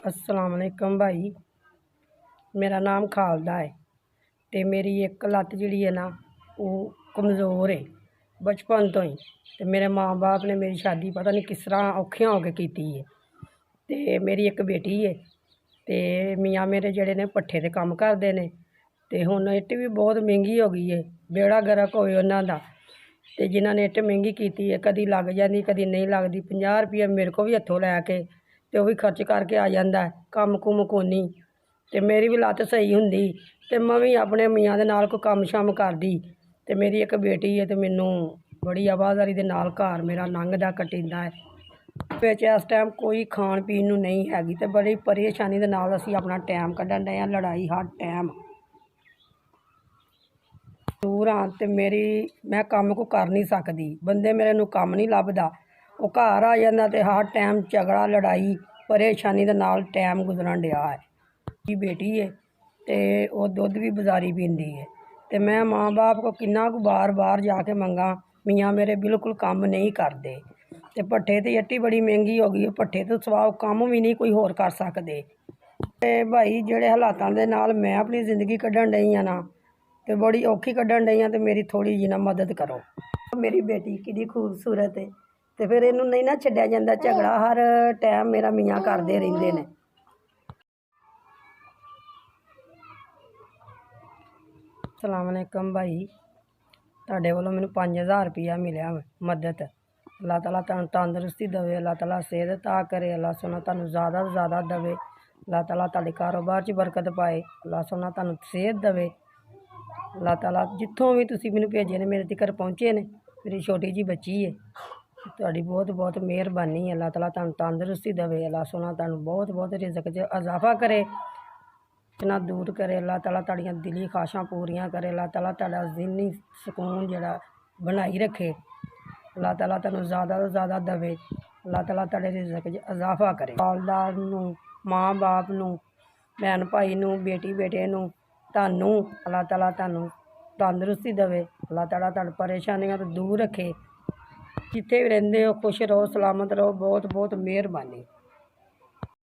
अस्सलाम वालेकुम भाई, मेरा नाम खालदा है। तो मेरी एक लत्त जी है ना वो कमज़ोर है बचपन तो ही। तो मेरे माँ बाप ने मेरी शादी पता नहीं किस तरह औखियां होके की है। तो मेरी एक बेटी है। तो मियाँ मेरे जड़े ने पट्ठे ते काम करते हैं। तो हुण इट भी बहुत महंगी हो गई है, बेड़ा गर्क होए उन्हां दा। ते जिन्होंने इट महंगी की है कदी लग जाती कदी नहीं लगती। 50 रुपये मेरे को भी हथों लैके तो भी खर्च करके आ जाता है, कम कुम कोनी। तो मेरी भी लत्त सही हुंदी तो मैं भी अपने मियाँ दे नाल कोई कम शम करदी। तो मेरी एक बेटी है तो मैनू बड़ी आवाज़ारी दे नाल घर मेरा लंघदा कटींदा है। विच इस टाइम कोई खाण पीण नूं नहीं हैगी ते बड़ी परेशानी दे नाल असीं अपना टाइम कड्ढण डए आं। लड़ाई हर टाइम दूर हाँ तो मैं कम को कर नहीं सकती, बंदे मेरे नूं कम नहीं लभदा। वो घर आ जांदा ते हर टाइम झगड़ा लड़ाई परेशानी दे नाल टाइम गुजरन डया है। मेरी बेटी है तो वो दुध भी बजारी पींदी है। तो मैं माँ बाप को किन्ना कु बार बार जाके मंगा, मियाँ मेरे बिल्कुल काम नहीं करते। तो भट्ठे ते इट्टी बड़ी महंगी हो गई, भट्ठे तो सवा काम भी नहीं कोई होर कर सकते। ते भाई जेड़े हालातां दे नाल मैं अपनी जिंदगी कड्ढण डई आं ना तो बड़ी औखी कड्ढण डई आं, तो मेरी थोड़ी जी ना मदद करो। मेरी बेटी कितनी खूबसूरत है तो फिर इनू नहीं ना छड्डिया जांदा, झगड़ा हर टाइम मेरा मियाँ करदे रहिंदे ने। अस्सलाम वालेकुम भाई, तुहाडे वालों मैनू 5000 रुपया मिलिया मदद। अल्लाह ताला तुहानू तंदरुस्ती देवे, अल्लाह ताला सेहत अता करे, अल्लाह सोना तुहानू ज़्यादा तो ज़्यादा देवे, अल्लाह ताला तुहाडे कारोबार च बरकत पाए, अल्लाह सोना तुहानू सेहत देवे। अल्लाह ताला जित्थों भी तुसीं मैनू भेजे ने मेरे तिकर पहुँचे ने। मेरी छोटी जी बच्ची है, तुहाडी बहुत बहुत मेहरबानी। अल्लाह ताला तुहानू तंदरुस्ती देवे, अल्लाह सोना तुहानू बहुत बहुत रिज़्क च इजाफा करे, इतना दूर करे। अल्लाह ताला तुहाड़ियां दिली ख्वाहिशां पूरियां करे, अल्लाह ताला तुहाडा ज़हनी सुकून जिहड़ा बनाई रखे, अल्लाह ताला तुहानू ज़्यादा तो ज़्यादा देवे, अल्लाह ताला तुहाडे रिज़्क च इजाफा करे। वालदा नूं, माँ बाप नूं, भैन भाई नूं, बेटी बेटे नूं, तुहानू अल्लाह ताला तुहानू तंदरुस्ती देवे, अल्लाह ताला तुहानू परेशानियां तो दूर रखे। जिथे भी रहिंदे हो खुश रहो, सलामत रहो। बहुत बहुत मेहरबानी।